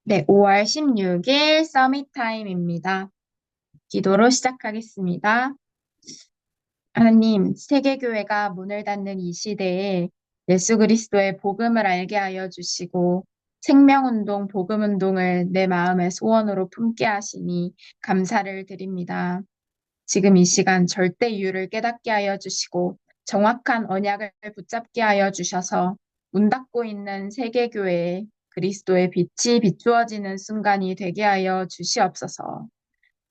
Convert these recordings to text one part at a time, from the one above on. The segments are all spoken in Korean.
네, 5월 16일 서밋 타임입니다. 기도로 시작하겠습니다. 하나님, 세계교회가 문을 닫는 이 시대에 예수 그리스도의 복음을 알게 하여 주시고 생명운동, 복음운동을 내 마음의 소원으로 품게 하시니 감사를 드립니다. 지금 이 시간 절대이유를 깨닫게 하여 주시고 정확한 언약을 붙잡게 하여 주셔서 문 닫고 있는 세계교회에 그리스도의 빛이 비추어지는 순간이 되게 하여 주시옵소서.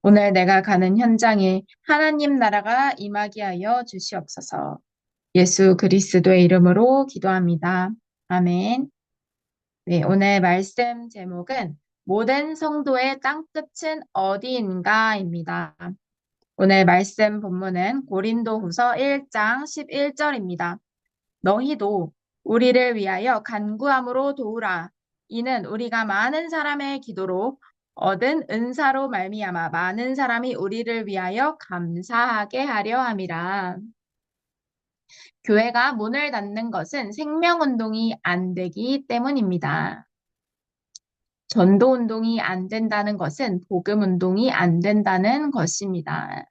오늘 내가 가는 현장에 하나님 나라가 임하게 하여 주시옵소서. 예수 그리스도의 이름으로 기도합니다. 아멘. 네, 오늘 말씀 제목은 모든 성도의 땅끝은 어디인가입니다. 오늘 말씀 본문은 고린도후서 1장 11절입니다. 너희도 우리를 위하여 간구함으로 도우라. 이는 우리가 많은 사람의 기도로 얻은 은사로 말미암아 많은 사람이 우리를 위하여 감사하게 하려 함이라. 교회가 문을 닫는 것은 생명운동이 안 되기 때문입니다. 전도운동이 안 된다는 것은 복음운동이 안 된다는 것입니다.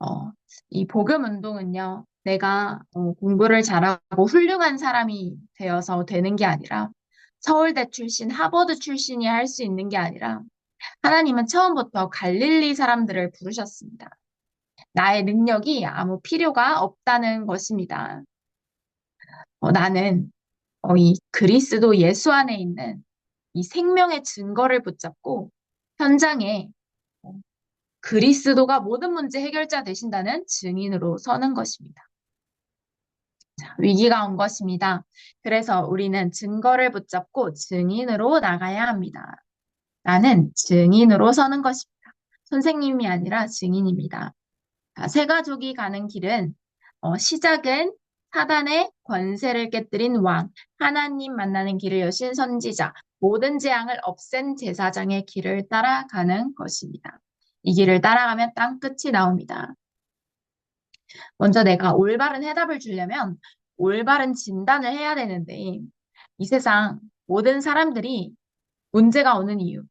어, 이 복음 운동은요, 내가 공부를 잘하고 훌륭한 사람이 되어서 되는 게 아니라 서울대 출신, 하버드 출신이 할 수 있는 게 아니라 하나님은 처음부터 갈릴리 사람들을 부르셨습니다. 나의 능력이 아무 필요가 없다는 것입니다. 나는 이 그리스도 예수 안에 있는 이 생명의 증거를 붙잡고 현장에 어, 그리스도가 모든 문제 해결자 되신다는 증인으로 서는 것입니다. 위기가 온 것입니다. 그래서 우리는 증거를 붙잡고 증인으로 나가야 합니다. 나는 증인으로 서는 것입니다. 선생님이 아니라 증인입니다. 새 가족이 가는 길은 시작은 사단의 권세를 깨뜨린 왕, 하나님 만나는 길을 여신 선지자, 모든 재앙을 없앤 제사장의 길을 따라가는 것입니다. 이 길을 따라가면 땅 끝이 나옵니다. 먼저 내가 올바른 해답을 주려면 올바른 진단을 해야 되는데 이 세상 모든 사람들이 문제가 오는 이유,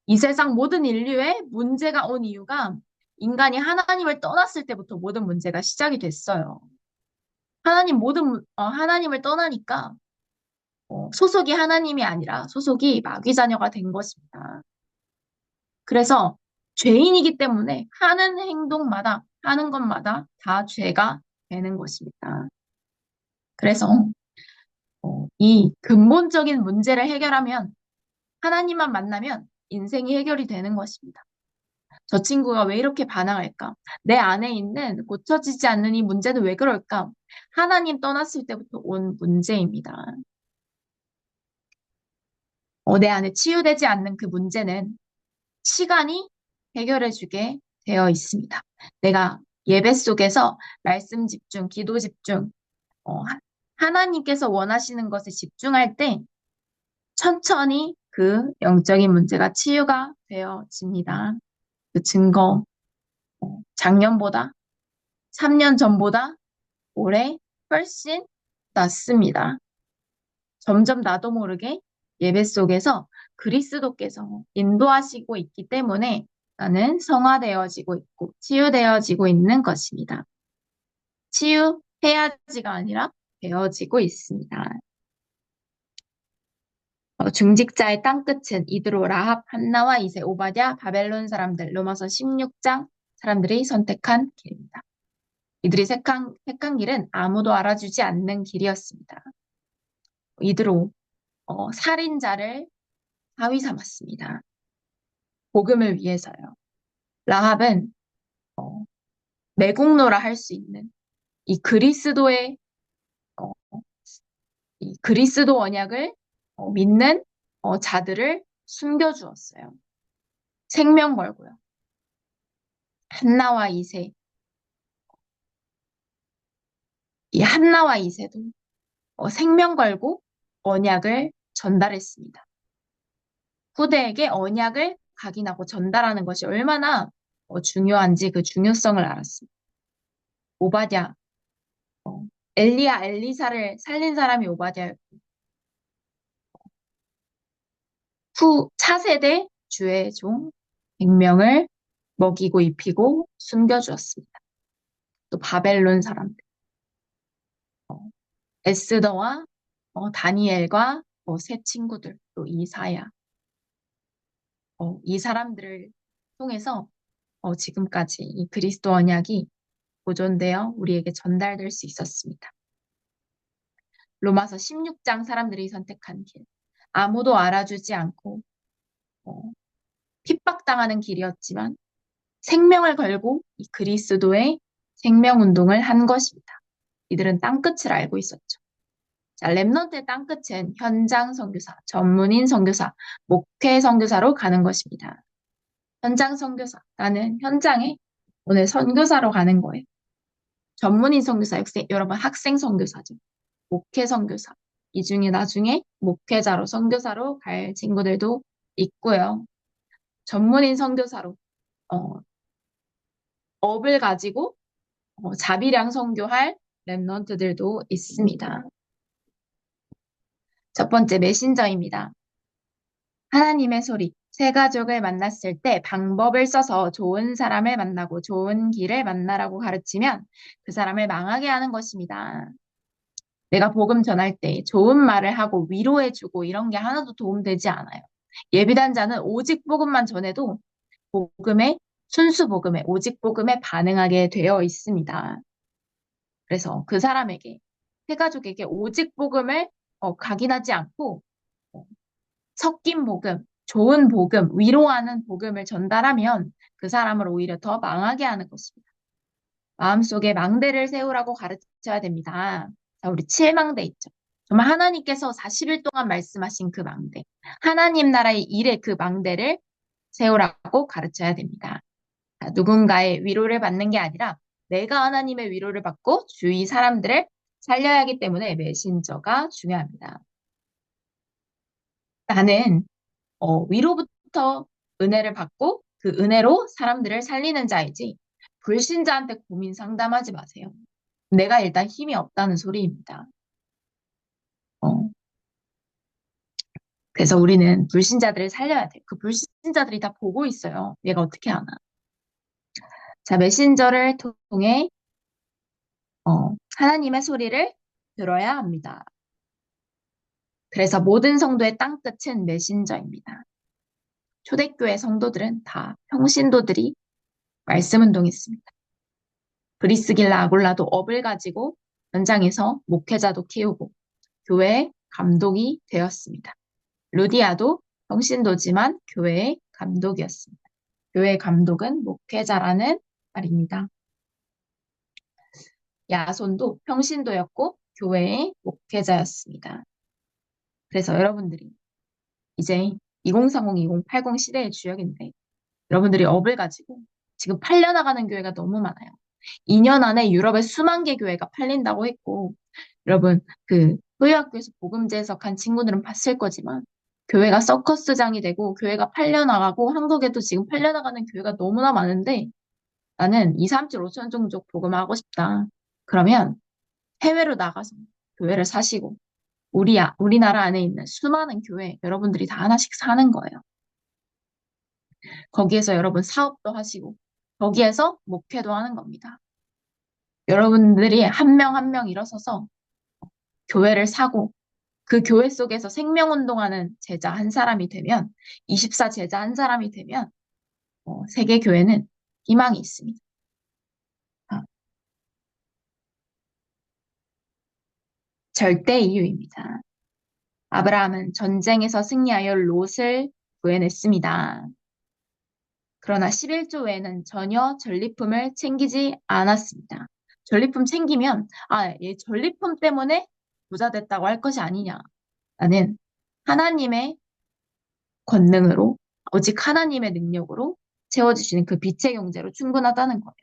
이 세상 모든 인류에 문제가 온 이유가 인간이 하나님을 떠났을 때부터 모든 문제가 시작이 됐어요. 하나님을 떠나니까 소속이 하나님이 아니라 소속이 마귀 자녀가 된 것입니다. 그래서 죄인이기 때문에 하는 행동마다 하는 것마다 다 죄가 되는 것입니다. 그래서 이 근본적인 문제를 해결하면 하나님만 만나면 인생이 해결이 되는 것입니다. 저 친구가 왜 이렇게 반항할까? 내 안에 있는 고쳐지지 않는 이 문제는 왜 그럴까? 하나님 떠났을 때부터 온 문제입니다. 내 안에 치유되지 않는 그 문제는 시간이 해결해주게 되어 있습니다. 내가 예배 속에서 말씀 집중, 기도 집중, 하나님께서 원하시는 것에 집중할 때 천천히 그 영적인 문제가 치유가 되어집니다. 그 증거, 작년보다, 3년 전보다 올해 훨씬 낫습니다. 점점 나도 모르게 예배 속에서 그리스도께서 인도하시고 있기 때문에 나는 성화되어지고 있고 치유되어지고 있는 것입니다. 치유해야지가 아니라 되어지고 있습니다. 중직자의 땅끝은 이드로, 라합, 한나와 이세, 오바댜, 바벨론 사람들, 로마서 16장 사람들이 선택한 길입니다. 이들이 택한 길은 아무도 알아주지 않는 길이었습니다. 이드로 살인자를 사위 삼았습니다. 복음을 위해서요. 라합은 어, 매국노라 할 수 있는 이 그리스도의 어, 이 그리스도 언약을 믿는 자들을 숨겨주었어요. 생명 걸고요. 한나와 이세, 이 한나와 이세도 생명 걸고 언약을 전달했습니다. 후대에게 언약을 각인하고 전달하는 것이 얼마나 중요한지 그 중요성을 알았습니다. 오바댜, 엘리사를 살린 사람이 오바댜였고 차세대 주의 종 100명을 먹이고 입히고 숨겨주었습니다. 또 바벨론 사람들, 어, 에스더와 다니엘과 세 친구들, 또 이사야, 이 사람들을 통해서 지금까지 이 그리스도 언약이 보존되어 우리에게 전달될 수 있었습니다. 로마서 16장 사람들이 선택한 길. 아무도 알아주지 않고 어, 핍박당하는 길이었지만 생명을 걸고 이 그리스도의 생명운동을 한 것입니다. 이들은 땅끝을 알고 있었죠. 자, 렘넌트의 땅끝은 현장 선교사, 전문인 선교사, 목회 선교사로 가는 것입니다. 현장 선교사, 나는 현장에 오늘 선교사로 가는 거예요. 전문인 선교사, 여러분 학생 선교사죠. 목회 선교사. 이 중에 나중에 목회자로 선교사로 갈 친구들도 있고요. 전문인 선교사로 어, 업을 가지고 자비량 선교할 렘넌트들도 있습니다. 첫 번째 메신저입니다. 하나님의 소리. 새 가족을 만났을 때 방법을 써서 좋은 사람을 만나고 좋은 길을 만나라고 가르치면 그 사람을 망하게 하는 것입니다. 내가 복음 전할 때 좋은 말을 하고 위로해주고 이런 게 하나도 도움되지 않아요. 예비단자는 오직 복음만 전해도 복음에, 순수 복음에, 오직 복음에 반응하게 되어 있습니다. 그래서 그 사람에게, 새 가족에게 오직 복음을 각인하지 않고 어, 섞인 복음, 좋은 복음, 위로하는 복음을 전달하면 그 사람을 오히려 더 망하게 하는 것입니다. 마음속에 망대를 세우라고 가르쳐야 됩니다. 자, 우리 7망대 있죠. 정말 하나님께서 40일 동안 말씀하신 그 망대. 하나님 나라의 일의 그 망대를 세우라고 가르쳐야 됩니다. 자, 누군가의 위로를 받는 게 아니라 내가 하나님의 위로를 받고 주위 사람들을 살려야 하기 때문에 메신저가 중요합니다. 나는 위로부터 은혜를 받고 그 은혜로 사람들을 살리는 자이지 불신자한테 고민 상담하지 마세요. 내가 일단 힘이 없다는 소리입니다. 어, 그래서 우리는 불신자들을 살려야 돼. 그 불신자들이 다 보고 있어요. 얘가 어떻게 하나. 자, 메신저를 통해 하나님의 소리를 들어야 합니다. 그래서 모든 성도의 땅끝은 메신저입니다. 초대교회 성도들은 다 평신도들이 말씀 운동했습니다. 브리스길라 아골라도 업을 가지고 현장에서 목회자도 키우고 교회의 감독이 되었습니다. 루디아도 평신도지만 교회의 감독이었습니다. 교회의 감독은 목회자라는 말입니다. 야손도 평신도였고 교회의 목회자였습니다. 그래서 여러분들이 이제 2030, 2080 시대의 주역인데 여러분들이 업을 가지고 지금 팔려나가는 교회가 너무 많아요. 2년 안에 유럽의 수만 개 교회가 팔린다고 했고 여러분 그 소유학교에서 복음제 해석한 친구들은 봤을 거지만 교회가 서커스장이 되고 교회가 팔려나가고 한국에도 지금 팔려나가는 교회가 너무나 많은데 나는 2, 3주 5천 종족 복음하고 싶다. 그러면 해외로 나가서 교회를 사시고 우리나라 안에 있는 수많은 교회 여러분들이 다 하나씩 사는 거예요. 거기에서 여러분 사업도 하시고 거기에서 목회도 하는 겁니다. 여러분들이 한 명 한 명 일어서서 교회를 사고 그 교회 속에서 생명운동하는 제자 한 사람이 되면 24 제자 한 사람이 되면 세계 교회는 희망이 있습니다. 아, 절대 이유입니다. 아브라함은 전쟁에서 승리하여 롯을 구해냈습니다. 그러나 11조 외에는 전혀 전리품을 챙기지 않았습니다. 전리품 챙기면 얘 전리품 때문에 부자 됐다고 할 것이 아니냐. 나는 하나님의 권능으로 오직 하나님의 능력으로 채워주시는 그 빛의 경제로 충분하다는 거예요.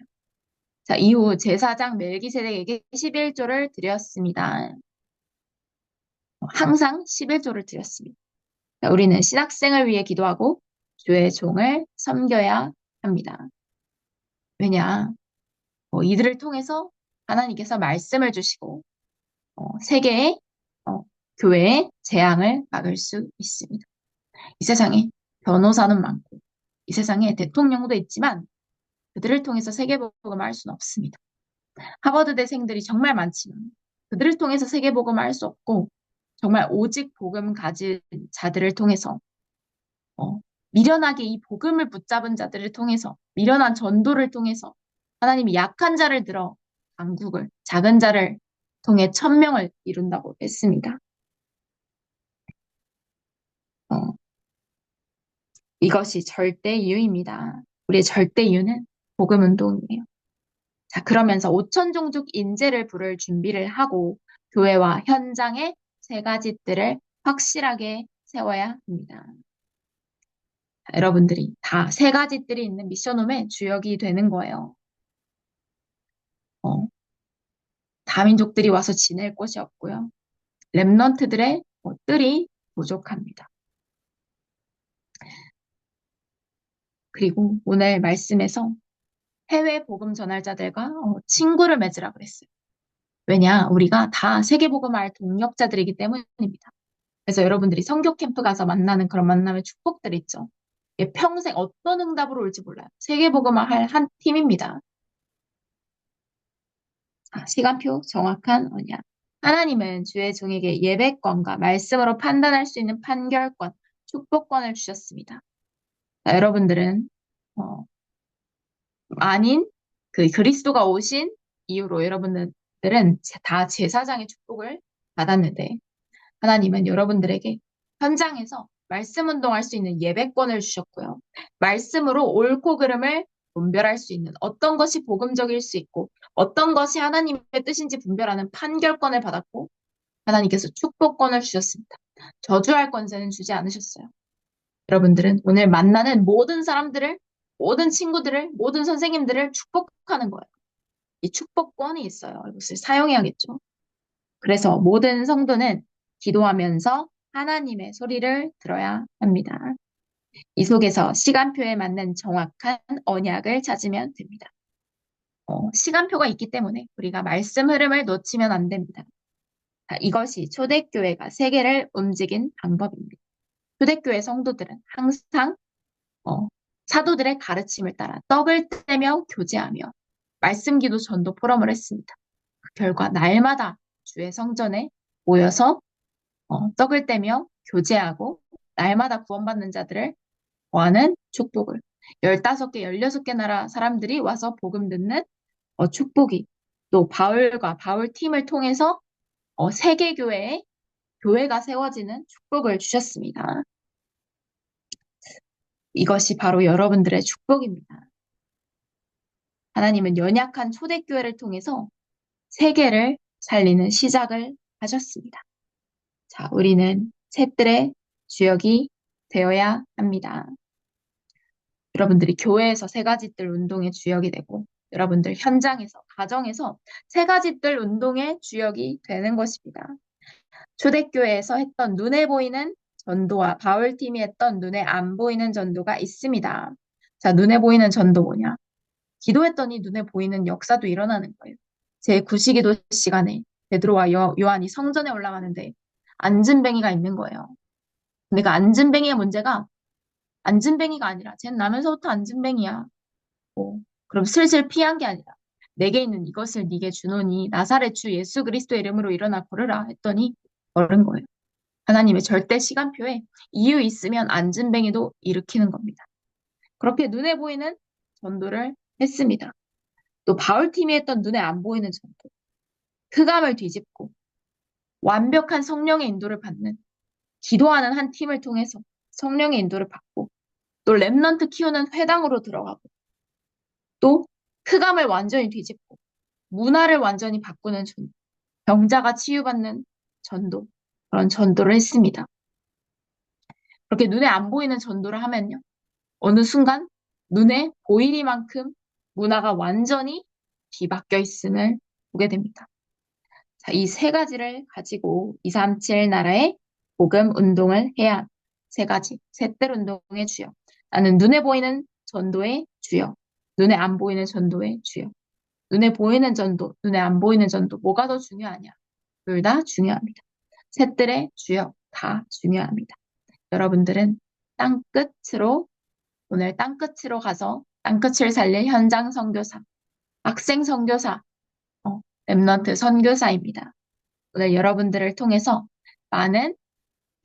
자, 이후 제사장 멜기세덱에게 11조를 드렸습니다. 항상 11조를 드렸습니다. 자, 우리는 신학생을 위해 기도하고 주의 종을 섬겨야 합니다. 왜냐? 이들을 통해서 하나님께서 말씀을 주시고 세계의 교회의 재앙을 막을 수 있습니다. 이 세상에 변호사는 많고, 이 세상에 대통령도 있지만 그들을 통해서 세계복음을 할 수는 없습니다. 하버드대생들이 정말 많지만 그들을 통해서 세계복음을 할 수 없고 정말 오직 복음 가진 자들을 통해서 어, 미련하게 이 복음을 붙잡은 자들을 통해서 미련한 전도를 통해서 하나님이 약한 자를 들어 강국을 작은 자를 통해 천명을 이룬다고 했습니다. 어, 이것이 절대 이유입니다. 우리의 절대 이유는 복음 운동이에요. 자, 그러면서 5천 종족 인재를 부를 준비를 하고 교회와 현장에 세 가지 뜰을 확실하게 세워야 합니다. 자, 여러분들이 다 세 가지 뜰이 있는 미션홈의 주역이 되는 거예요. 다민족들이 와서 지낼 곳이 없고요. 렘넌트들의 뜰이 부족합니다. 그리고 오늘 말씀에서 해외 복음 전할자들과 친구를 맺으라 그랬어요. 왜냐? 우리가 다 세계복음할 동력자들이기 때문입니다. 그래서 여러분들이 성교 캠프 가서 만나는 그런 만남의 축복들 있죠. 이게 평생 어떤 응답으로 올지 몰라요. 세계복음할 한 팀입니다. 시간표 정확한 언약. 하나님은 주의 종에게 예배권과 말씀으로 판단할 수 있는 판결권, 축복권을 주셨습니다. 자, 여러분들은 어, 아닌 그 그리스도가 오신 이후로 여러분들은 다 제사장의 축복을 받았는데 하나님은 여러분들에게 현장에서 말씀 운동할 수 있는 예배권을 주셨고요. 말씀으로 옳고 그름을 분별할 수 있는 어떤 것이 복음적일 수 있고 어떤 것이 하나님의 뜻인지 분별하는 판결권을 받았고 하나님께서 축복권을 주셨습니다. 저주할 권세는 주지 않으셨어요. 여러분들은 오늘 만나는 모든 사람들을, 모든 친구들을, 모든 선생님들을 축복하는 거예요. 이 축복권이 있어요. 이것을 사용해야겠죠. 그래서 모든 성도는 기도하면서 하나님의 소리를 들어야 합니다. 이 속에서 시간표에 맞는 정확한 언약을 찾으면 됩니다. 시간표가 있기 때문에 우리가 말씀 흐름을 놓치면 안 됩니다. 이것이 초대교회가 세계를 움직인 방법입니다. 초대교회 성도들은 항상 어, 사도들의 가르침을 따라 떡을 떼며 교제하며 말씀 기도 전도 포럼을 했습니다. 그 결과 날마다 주의 성전에 모여서 떡을 떼며 교제하고 날마다 구원받는 자들을 구하는 축복을 15개, 16개 나라 사람들이 와서 복음 듣는 축복이 또 바울과 바울 팀을 통해서 세계교회에 교회가 세워지는 축복을 주셨습니다. 이것이 바로 여러분들의 축복입니다. 하나님은 연약한 초대교회를 통해서 세계를 살리는 시작을 하셨습니다. 자, 우리는 셋들의 주역이 되어야 합니다. 여러분들이 교회에서 세 가지 뜰 운동의 주역이 되고 여러분들 현장에서, 가정에서 세 가지 뜰 운동의 주역이 되는 것입니다. 초대교회에서 했던 눈에 보이는 전도와 바울팀이 했던 눈에 안 보이는 전도가 있습니다. 자, 눈에 보이는 전도 뭐냐? 기도했더니 눈에 보이는 역사도 일어나는 거예요. 제 구시기도 시간에 베드로와 요한이 성전에 올라가는데 안진뱅이가 있는 거예요. 근데 그 안진뱅이의 문제가 안진뱅이가 아니라 쟨 나면서부터 안진뱅이야. 그럼 슬슬 피한 게 아니라 내게 있는 이것을 네게 주노니 나사렛 주 예수 그리스도의 이름으로 일어나 걸으라 했더니 걸은 거예요. 하나님의 절대 시간표에 이유 있으면 안진뱅이도 일으키는 겁니다. 그렇게 눈에 보이는 전도를 했습니다. 또 바울팀이 했던 눈에 안 보이는 전도. 흑암을 뒤집고 완벽한 성령의 인도를 받는 기도하는 한 팀을 통해서 성령의 인도를 받고 또 렘넌트 키우는 회당으로 들어가고 또 흑암을 완전히 뒤집고 문화를 완전히 바꾸는 전도, 병자가 치유받는 전도, 그런 전도를 했습니다. 그렇게 눈에 안 보이는 전도를 하면요. 어느 순간 눈에 보이리만큼 문화가 완전히 뒤바뀌어 있음을 보게 됩니다. 자, 이 세 가지를 가지고 237 나라의 복음 운동을 해야 세 가지, 셋들 운동의 주역. 나는 눈에 보이는 전도의 주역, 눈에 안 보이는 전도의 주역. 눈에 보이는 전도, 눈에 안 보이는 전도, 뭐가 더 중요하냐? 둘 다 중요합니다. 셋들의 주역 다 중요합니다. 여러분들은 오늘 땅끝으로 가서 땅끝을 살릴 현장 선교사, 학생 선교사, 렘넌트 선교사입니다. 오늘 여러분들을 통해서 많은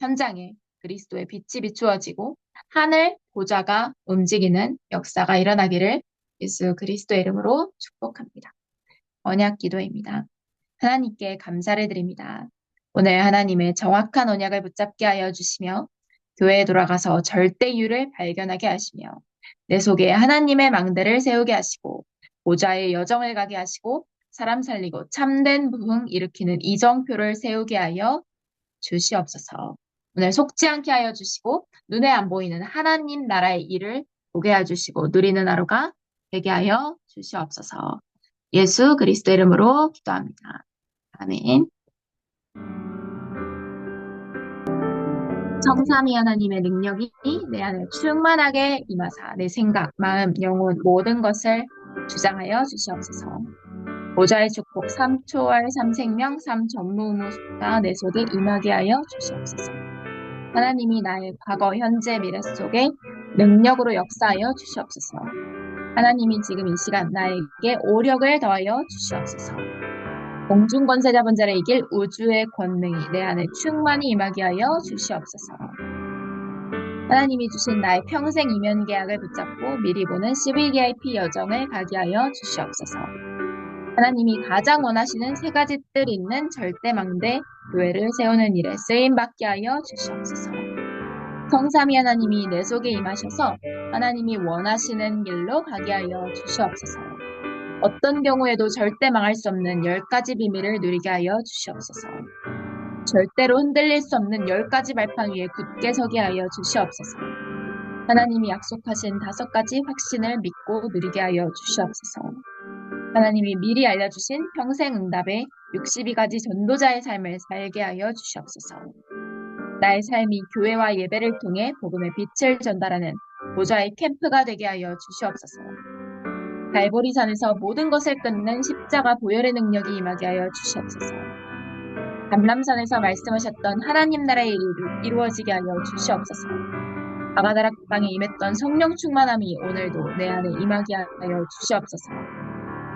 현장에 그리스도의 빛이 비추어지고 하늘 보좌가 움직이는 역사가 일어나기를 예수 그리스도의 이름으로 축복합니다. 언약 기도입니다. 하나님께 감사를 드립니다. 오늘 하나님의 정확한 언약을 붙잡게 하여 주시며 교회에 돌아가서 절대유를 발견하게 하시며 내 속에 하나님의 망대를 세우게 하시고 보좌의 여정을 가게 하시고 사람 살리고 참된 부흥 일으키는 이정표를 세우게 하여 주시옵소서. 오늘 속지 않게 하여 주시고 눈에 안 보이는 하나님 나라의 일을 보게 해 주시고 누리는 하루가 되게 하여 주시옵소서. 예수 그리스도 이름으로 기도합니다. 아멘. 성삼위 하나님의 능력이 내 안에 충만하게 임하사 내 생각, 마음, 영혼 모든 것을 주장하여 주시옵소서. 보좌의 축복, 삼초월, 삼생명, 삼전무후무가 내 속에 임하게 하여 주시옵소서. 하나님이 나의 과거, 현재, 미래 속에 능력으로 역사하여 주시옵소서. 하나님이 지금 이 시간 나에게 오력을 더하여 주시옵소서. 공중 권세 잡은 자를 이길 우주의 권능이 내 안에 충만히 임하게 하여 주시옵소서. 하나님이 주신 나의 평생 이면 계약을 붙잡고 미리 보는 CVDIP 여정을 가게 하여 주시옵소서. 하나님이 가장 원하시는 세 가지 뜰 있는 절대망대 교회를 세우는 일에 쓰임받게 하여 주시옵소서. 성삼위 하나님이 내 속에 임하셔서 하나님이 원하시는 길로 가게 하여 주시옵소서. 어떤 경우에도 절대 망할 수 없는 10가지 비밀을 누리게 하여 주시옵소서. 절대로 흔들릴 수 없는 10가지 발판 위에 굳게 서게 하여 주시옵소서. 하나님이 약속하신 5가지 확신을 믿고 누리게 하여 주시옵소서. 하나님이 미리 알려주신 평생 응답의 62가지 전도자의 삶을 살게 하여 주시옵소서. 나의 삶이 교회와 예배를 통해 복음의 빛을 전달하는 보좌의 캠프가 되게 하여 주시옵소서. 갈보리산에서 모든 것을 끊는 십자가 보혈의 능력이 임하게 하여 주시옵소서. 감람산에서 말씀하셨던 하나님 나라의 일이 이루어지게 하여 주시옵소서. 아가다락 방에 임했던 성령 충만함이 오늘도 내 안에 임하게 하여 주시옵소서.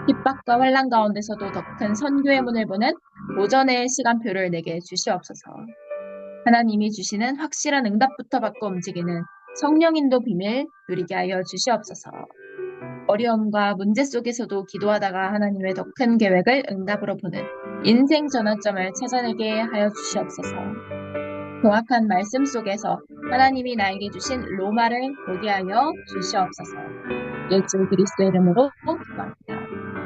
핍박과 환란 가운데서도 더 큰 선교의 문을 보는 도전의 시간표를 내게 주시옵소서. 하나님이 주시는 확실한 응답부터 받고 움직이는 성령인도 비밀 누리게 하여 주시옵소서. 어려움과 문제 속에서도 기도하다가 하나님의 더 큰 계획을 응답으로 보는 인생 전환점을 찾아내게 하여 주시옵소서. 정확한 말씀 속에서 하나님이 나에게 주신 로마를 보게 하여 주시옵소서. 예수 그리스도의 이름으로 기도합니다.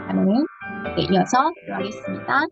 아멘. 네, 이어서 기도하겠습니다.